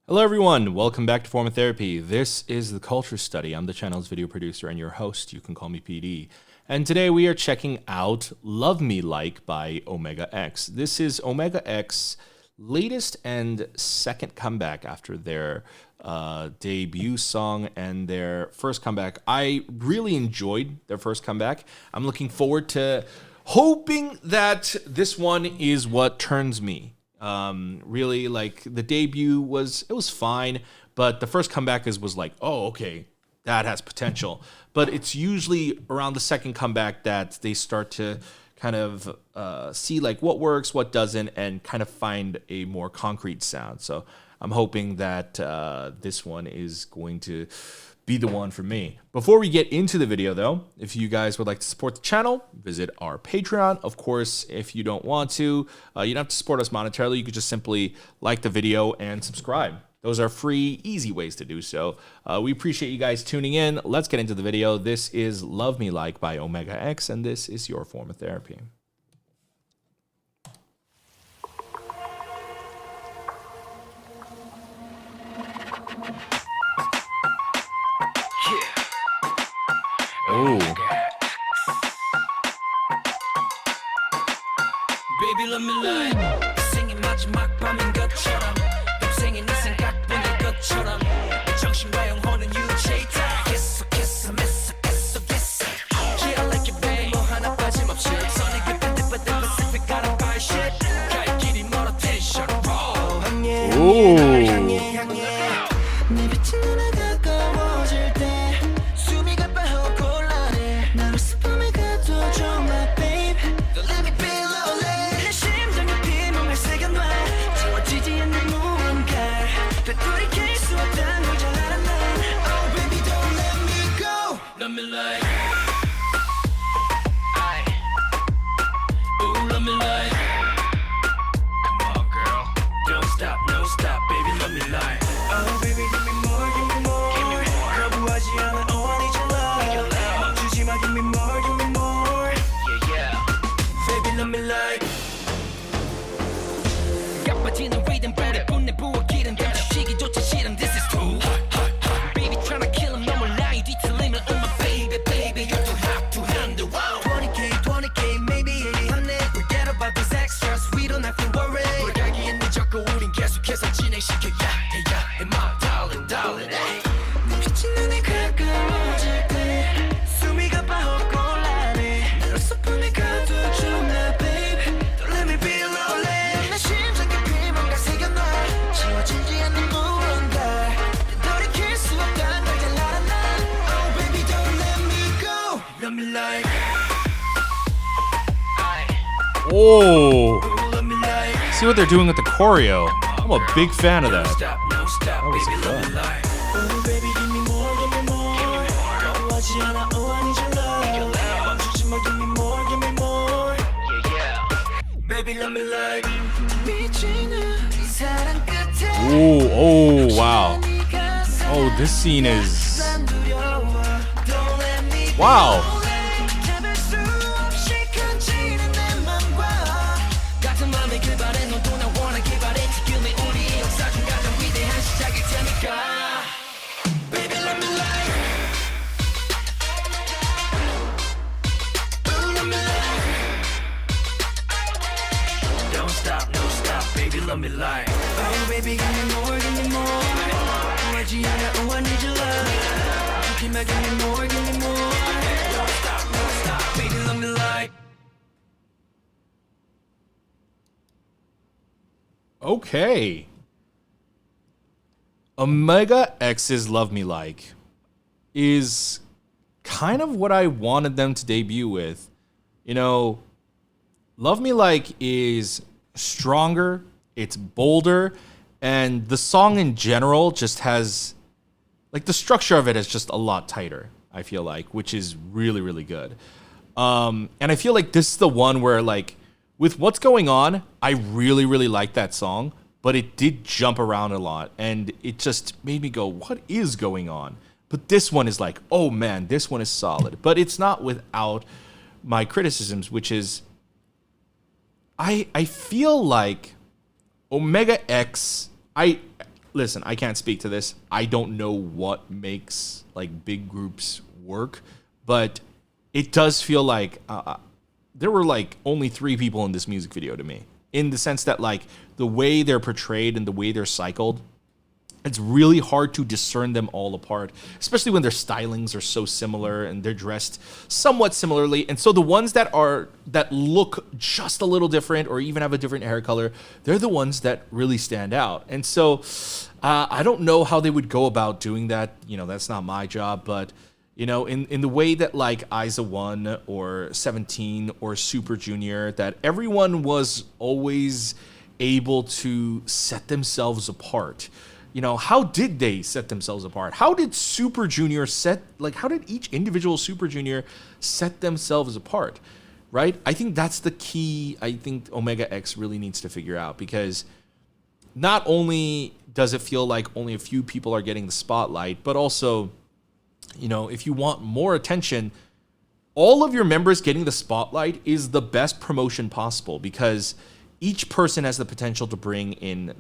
Hello everyone, welcome back to Form of Therapy. This is the Culture Study. I'm the channel's video producer and your host. You can call me PD. And today we are checking out Love Me Like by omegax. This is omegax's latest and second comeback after their debut song and their first comeback. I really enjoyed their first comeback. I'm looking forward to hoping that this one is what turns me. Really, like, the debut was fine, but the first comeback was like, oh, okay, that has potential. But it's usually around the second comeback that they start to kind of see like what works, what doesn't, and kind of find a more concrete sound. So I'm hoping that this one is going to be the one for me. Before we get into the video though, if you guys would like to support the channel, visit our Patreon. Of course, if you don't want to, you don't have to support us monetarily. You could just simply like the video and subscribe. Those are free, easy ways to do so. We appreciate you guys tuning in. Let's get into the video. This is Love Me Like by omegax, and this is your form of therapy. Oh. Baby, love me like 생의 마지막 밤인 것처럼 평생의 네 생각뿐일 것처럼 정신과 영혼은 유체이다 계속해서 계속해서 Yeah, I like it, babe 뭐 하나 빠짐없이 선이 깊은 듯 Pacific got a fire shit 갈 길이 멀어 텐션 향해 내 빛이 눈에 가까워질 때 숨이 가빠워 곤란해 나를 스품에 가둬줘 my babe Don't let me be lonely 내 심장에 비명을 새겨놔 지워지지 않는 무언가 되돌이킬 수 없다는 걸 잘 알아 난 Oh baby don't let me go Love me like Ooh love me like Come on girl Don't stop, no stop baby love me like Oh baby give me more 거부하지 않아 oh I need your love 멈추지 마 give me more Yeah Baby love me like 가빠지는 rhythm 발에 분내 부어기는 멈추시기조차 싫은 This is too hot Baby tryna kill him 너무 나이 뒤틀리면 Oh my baby You're too hot to handle 20k maybe 80 100 Forget about these extras We don't have to worry 우리 가기에 늦었고 우린 계속해서 진행시켜 Yeah my darling hey. 빛이 눈에 가까워질 때 숨이 가빠워 곤란해 나를 소품에 가둬줘 my babe Don't let me be lonely 내 심장 깊이 뭔가 새겨놔 지워지지 않는 무언가 되돌이킬 수 없다는 걸 잘 알아 난 Oh baby don't let me go Love me like Oh. Ooh, love me like See what they're doing with the choreo. I'm a big fan of that. No stop was baby love fun. me like Oh baby give me more 거부하지 않아 oh I need your love 멈추지 마 give me more Yeah Baby love me like 미치는 이 사랑 끝에 Oh, wow. Oh, this scene is... 난 두려워 Don't let me be Wow. lonely 잡을 수 없이 간지는 내 맘과 같은 맘에 그발에 너도 나 원하길 바래 지금의 우리 역사 중 가장 위대한 시작일 테니까 Baby let me like Ooh let me like Don't stop no stop baby let me like Oh baby give me more 구하지 않아 oh I need your love 주기만 give me more Don't stop no stop baby let me like Okay. omegax's Love Me Like is kind of what I wanted them to debut with. You know, Love Me Like is stronger, it's bolder, and the song in general just has, like, the structure of it is just a lot tighter, I feel like, which is really, really good. And I feel like this is the one where, like, with what's going on, I really, really like that song, but it did jump around a lot, and it just made me go, what is going on? But this one is like, oh man, this one is solid. But it's not without my criticisms, which is, I feel like omegax, listen, I can't speak to this. I don't know what makes like big groups work, but it does feel like there were like only 3 people in this music video to me, in the sense that like the way they're portrayed and the way they're cycled, it's really hard to discern them all apart, especially when their stylings are so similar and they're dressed somewhat similarly. And so the ones that look just a little different or even have a different hair color, they're the ones that really stand out. And so I don't know how they would go about doing that. You know, that's not my job, but you know, in the way that like IZA 1 or 17 or Super Junior, that everyone was always able to set themselves apart. You know, how did they set themselves apart? How did Super Junior how did each individual Super Junior set themselves apart, right? I think that's the key I think OmegaX really needs to figure out, because not only does it feel like only a few people are getting the spotlight, but also, you know, if you want more attention, all of your members getting the spotlight is the best promotion possible, because each person has the potential to bring in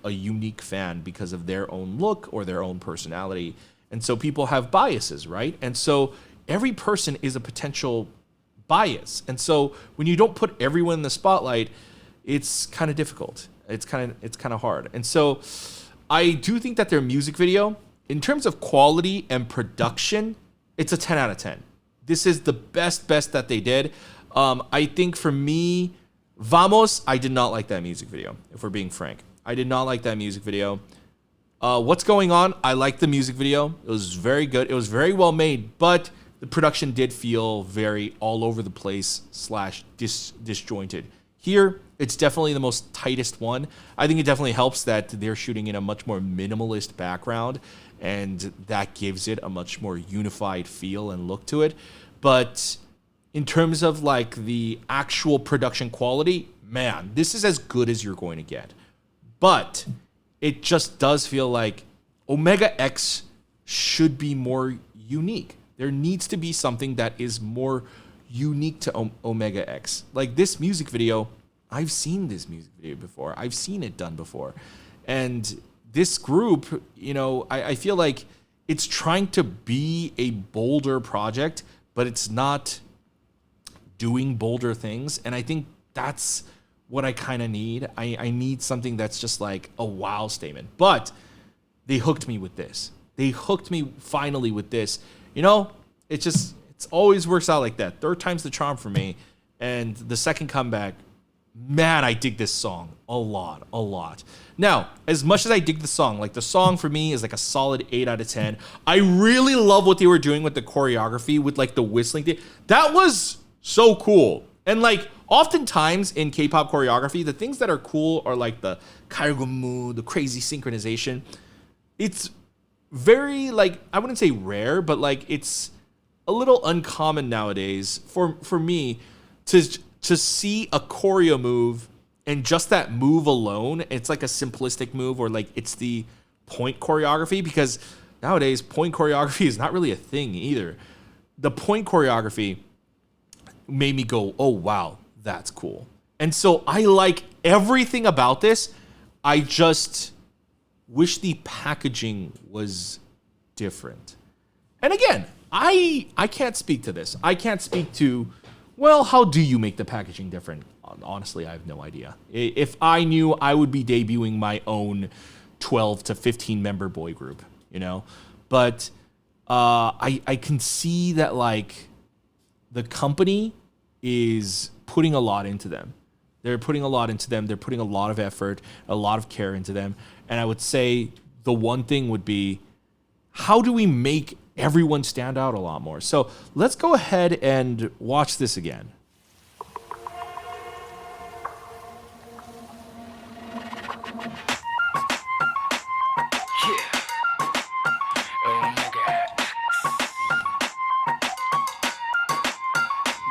a unique fan because of their own look or their own personality. And so people have biases, right? And so every person is a potential bias. And so when you don't put everyone in the spotlight, it's kind of difficult. It's kind of hard. And so I do think that their music video, in terms of quality and production, it's a 10 out of 10. This is the best that they did. I think for me, Vamos, I did not like that music video, if we're being frank. I did not like that music video. What's Going On? I liked the music video. It was very good. It was very well made, but the production did feel very all over the place / disjointed. Here, it's definitely the most tightest one. I think it definitely helps that they're shooting in a much more minimalist background, and that gives it a much more unified feel and look to it. But in terms of like the actual production quality, man, this is as good as you're going to get. But it just does feel like OmegaX should be more unique. There needs to be something that is more unique to OmegaX. Like this music video, I've seen this music video before. I've seen it done before. And this group, you know, I feel like it's trying to be a bolder project, but it's not doing bolder things. And I think that's what I kind of need. I need something that's just like a wow statement. But they hooked me with this. They hooked me finally with this. You know, it's always works out like that. Third time's the charm for me. And the second comeback, man, I dig this song a lot. Now, as much as I dig the song, like the song for me is like a solid 8 out of 10. I really love what they were doing with the choreography, with like the whistling thing. That was so cool. And like oftentimes in K-pop choreography, the things that are cool are like the kaegeum, the crazy synchronization. It's very like, I wouldn't say rare, but like it's a little uncommon nowadays for me to see a choreo move, and just that move alone, it's like a simplistic move, or like it's the point choreography, because nowadays point choreography is not really a thing either. The point choreography made me go, oh wow, that's cool. And so I like everything about this. I just wish the packaging was different. And again, I can't speak to this. I can't speak to, well, how do you make the packaging different? Honestly, I have no idea. If I knew, I would be debuting my own 12 to 15 member boy group, you know? But I can see that like the company is putting a lot into them. They're putting a lot into them. They're putting a lot of effort, a lot of care into them. And I would say the one thing would be, how do we make everyone stand out a lot more? So let's go ahead and watch this again.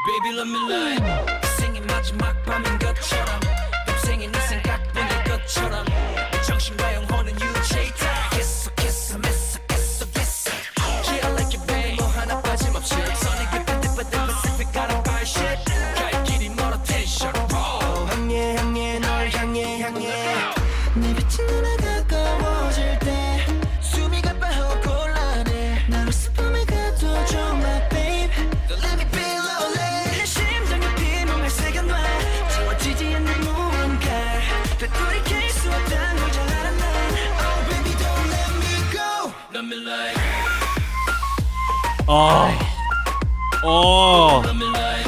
Baby, let me lie. 생의 마지막 밤인 것처럼 평생의 네 생각뿐일 것처럼 내 정신과 영혼은 유체이다. 계속해서 계속해서 Yeah, I like it, babe. 뭐 하나 빠짐없이 선이 깊은 but the Pacific got a fire shit. 갈 길이 멀어 텐션 향해 널 향해 네 빛이 눈에 가까워 Oh. Love me like.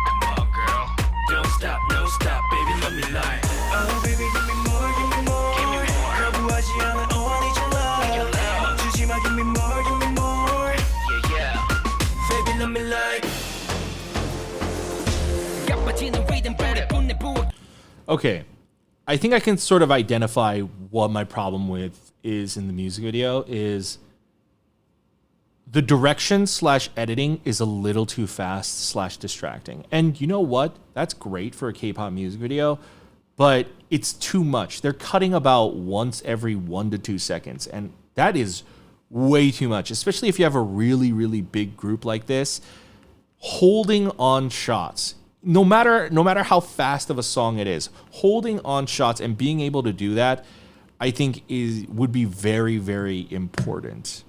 Come on, girl. Don't stop, no stop, baby. Love me like. Oh, baby, give me more, give me more. Give me more. 거부하지 않아, oh, I need your love. 멈추지 마, give me more, give me more. Yeah, yeah. Baby, love me like. 깜빡이는 rhythm, 불에 뿜는 부엌. Okay, I think I can sort of identify what my problem with is in the music video is the direction / editing is a little too fast / distracting. And you know what? That's great for a K-pop music video, but it's too much. They're cutting about once every 1 to 2 seconds, and that is way too much, especially if you have a really, really big group like this. Holding on shots, no matter how fast of a song it is, holding on shots and being able to do that, I think would be very, very important.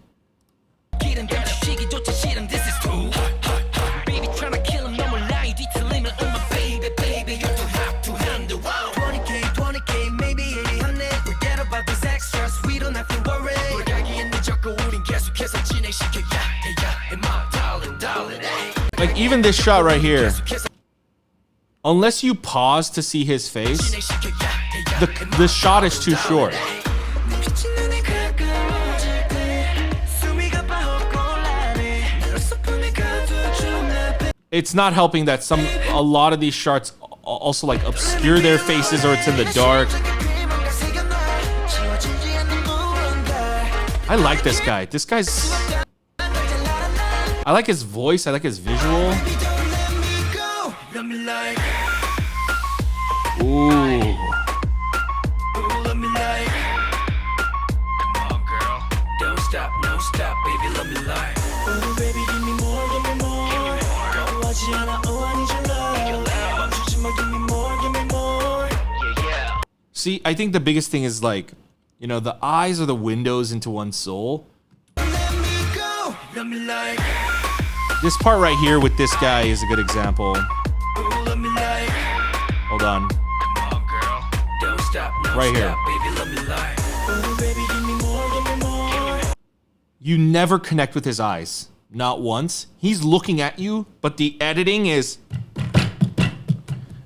This is too hot. Baby, tryna kill him, no more lie. 뒤틀리면 oh my baby, baby, you're too hot to handle. 20K, maybe 80 한내. Forget about these extras, we don't have to worry. 불가기엔 늦었고 우린 계속해서 진행시켜. Yeah, my darling, hey. Like even this shot right here, unless you pause to see his face, the shot is too short. It's not helping that a lot of these shots also like obscure their faces or it's in the dark. I like this guy. This guy's... I like his voice. I like his visual. Ooh. See, I think the biggest thing is like, you know, the eyes are the windows into one's soul. This part right here with this guy is a good example. Hold on. Right here. You never connect with his eyes. Not once. He's looking at you, but the editing is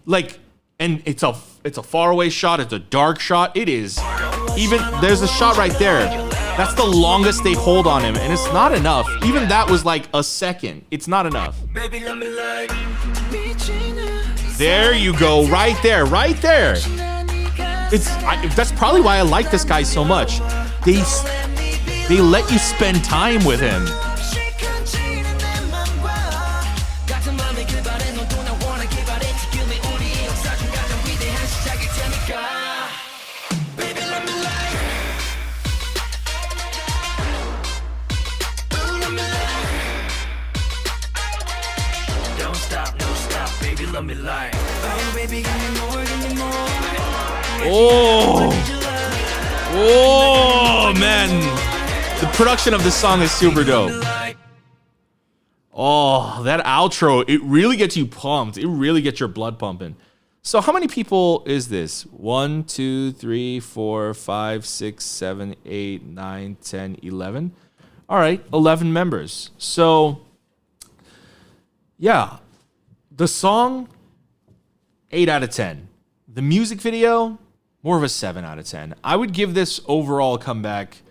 like, and it's a faraway shot, it's a dark shot. It is even, there's a shot right there. That's the longest they hold on him, and it's not enough. Even that was like a second. It's not enough. There you go, right there, right there. That's probably why I like this guy so much. They let you spend time with him. Oh man, the production of this song is super dope. Oh, that outro, it really gets you pumped. It really gets your blood pumping. So how many people is this? 1, 2, 3, 4, 5, 6, 7, 8, 9, 10, 11. All right, 11 members. So yeah, the song, 8 out of 10. The music video, more of a 7 out of 10. I would give this overall comeback,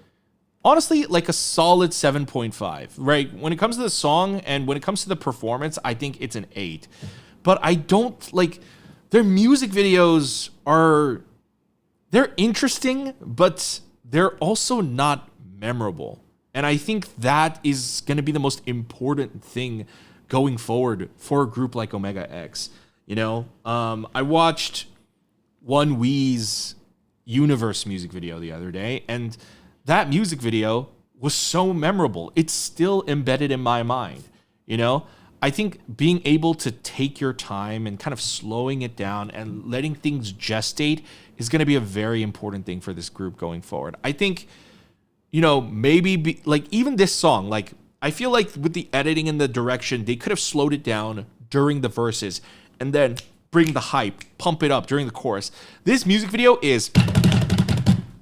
honestly, like a solid 7.5, right? When it comes to the song and when it comes to the performance, I think it's an 8. But I don't, like, their music videos they're interesting, but they're also not memorable. And I think that is going to be the most important thing going forward for a group like omegax. You know, I watched One Wee's Universe music video the other day, and that music video was so memorable. It's still embedded in my mind. You know, I think being able to take your time and kind of slowing it down and letting things gestate is going to be a very important thing for this group going forward. I think, you know, maybe like even this song, like I feel like with the editing and the direction, they could have slowed it down during the verses and then bring the hype, pump it up during the chorus. This music video is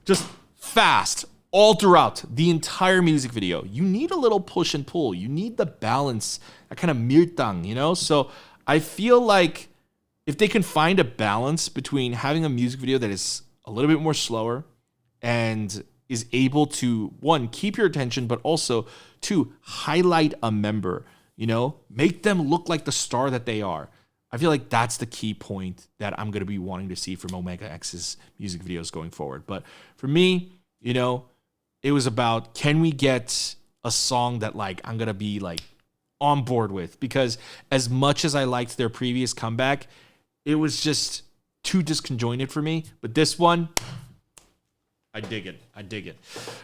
just fast all throughout the entire music video, you need a little push and pull. You need the balance, that kind of 밀당, you know? So I feel like if they can find a balance between having a music video that is a little bit more slower and is able to, one, keep your attention, but also, two, highlight a member, you know, make them look like the star that they are. I feel like that's the key point that I'm going to be wanting to see from OmegaX's music videos going forward. But for me, you know, it was about, can we get a song that like I'm going to be like on board with? Because as much as I liked their previous comeback, it was just too disconjointed for me. But this one, I dig it. I dig it.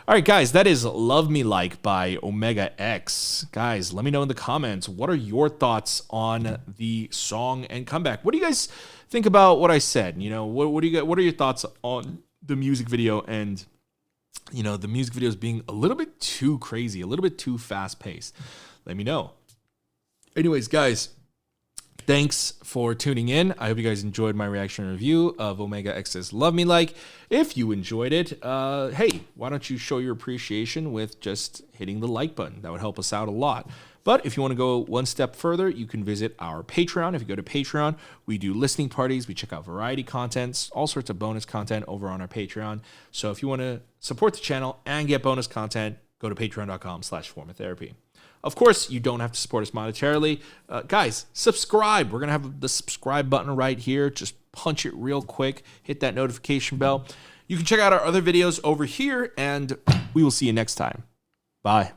All right, guys, that is Love Me Like by OmegaX. Guys, let me know in the comments, what are your thoughts on the song and comeback? What do you guys think about what I said? You know, what are your thoughts on the music video and, you know, the music videos being a little bit too crazy, a little bit too fast paced? Let me know. Anyways, guys, thanks for tuning in. I hope you guys enjoyed my reaction and review of OmegaX's Love Me Like. If you enjoyed it, hey, why don't you show your appreciation with just hitting the like button? That would help us out a lot. But if you want to go one step further, you can visit our Patreon. If you go to Patreon, we do listening parties. We check out variety contents, all sorts of bonus content over on our Patreon. So if you want to support the channel and get bonus content, go to patreon.com/formatherapy. Of course, you don't have to support us monetarily. Guys, subscribe. We're going to have the subscribe button right here. Just punch it real quick. Hit that notification bell. You can check out our other videos over here, and we will see you next time. Bye.